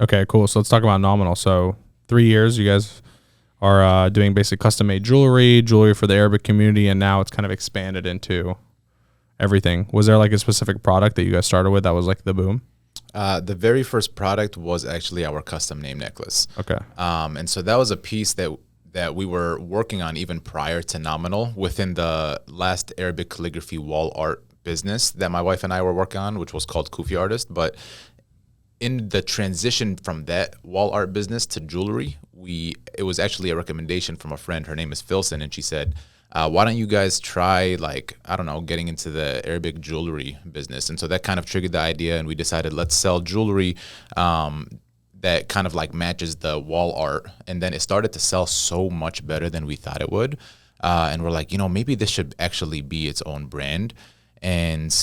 Okay, cool. So let's talk about Nominal. So 3 years, you guys are doing basic custom-made jewelry for the Arabic community, and now it's kind of expanded into everything. Was there like a specific product that you guys started with that was like the boom? The very first product was actually our custom name necklace. Okay. And so that was a piece that we were working on even prior to Nominal within the last Arabic calligraphy wall art business that my wife and I were working on, which was called Kufi Artist. But in the transition from that wall art business to jewelry, it was actually a recommendation from a friend. Her name is Filson, and she said, why don't you guys try, like, I don't know, getting into the Arabic jewelry business? And so that kind of triggered the idea, and we decided, let's sell jewelry that kind of like matches the wall art. And then it started to sell so much better than we thought it would. And we're like, maybe this should actually be its own brand. And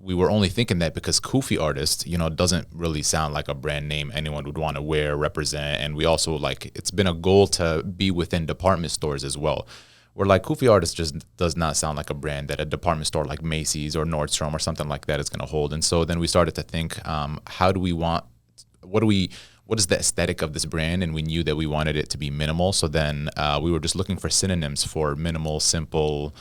we were only thinking that because Kufi Artist, doesn't really sound like a brand name anyone would want to wear, represent. And we also it's been a goal to be within department stores as well. We're like, Kufi Artist just does not sound like a brand that a department store like Macy's or Nordstrom or something like that is going to hold. And so then we started to think, what is the aesthetic of this brand? And we knew that we wanted it to be minimal. So then we were just looking for synonyms for minimal, simple,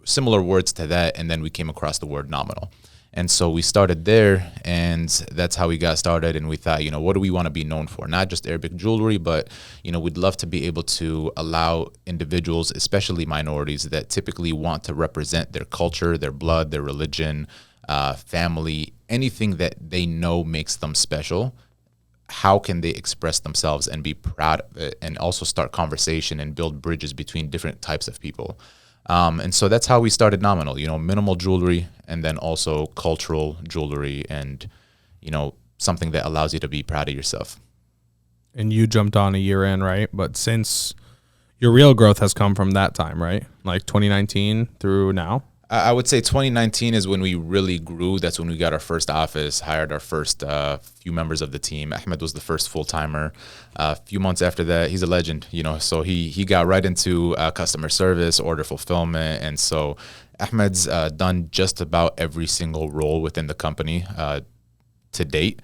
similar words to that. And then we came across the word nominal. And so we started there, and that's how we got started. And we thought, what do we want to be known for? Not just Arabic jewelry, but, we'd love to be able to allow individuals, especially minorities, that typically want to represent their culture, their blood, their religion, family, anything that they know makes them special. How can they express themselves and be proud of it, and also start conversation and build bridges between different types of people? And so that's how we started Nominal, minimal jewelry, and then also cultural jewelry, and, something that allows you to be proud of yourself. And you jumped on a year in, right? But since your real growth has come from that time, right? Like 2019 through now? I would say 2019 is when we really grew. That's when we got our first office, hired our first few members of the team. Ahmed was the first full-timer. A few months after that, he's a legend, so he got right into customer service, order fulfillment. And so Ahmed's done just about every single role within the company to date.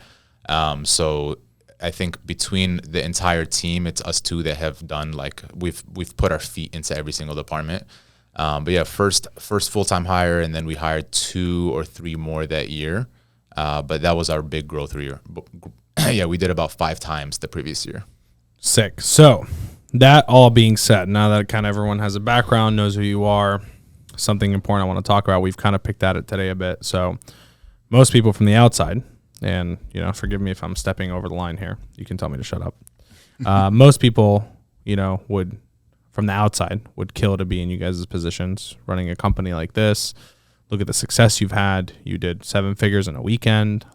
So I think between the entire team, it's us two that have done, we've put our feet into every single department. But yeah, first full-time hire, and then we hired 2 or 3 more that year. But that was our big growth year. Yeah, we did about 5 times the previous year. Sick. So that all being said, now that kind of everyone has a background, knows who you are, something important I want to talk about, we've kind of picked at it today a bit. So most people from the outside, and, forgive me if I'm stepping over the line here. You can tell me to shut up. Most people, would... from the outside would kill to be in you guys' positions, running a company like this. Look at the success you've had. You did 7 figures in a weekend.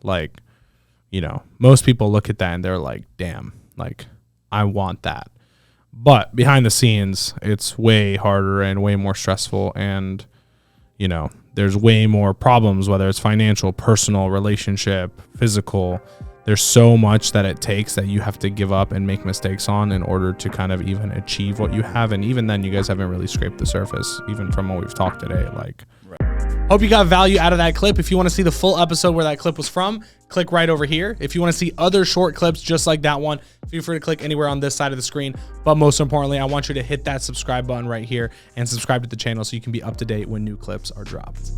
Most people look at that and they're like, damn, I want that. But behind the scenes, it's way harder and way more stressful. And, there's way more problems, whether it's financial, personal, relationship, physical. There's so much that it takes that you have to give up and make mistakes on in order to kind of even achieve what you have. And even then, you guys haven't really scraped the surface, even from what we've talked today. Hope you got value out of that clip. If you want to see the full episode where that clip was from, click right over here. If you want to see other short clips just like that one, feel free to click anywhere on this side of the screen. But most importantly, I want you to hit that subscribe button right here and subscribe to the channel so you can be up to date when new clips are dropped.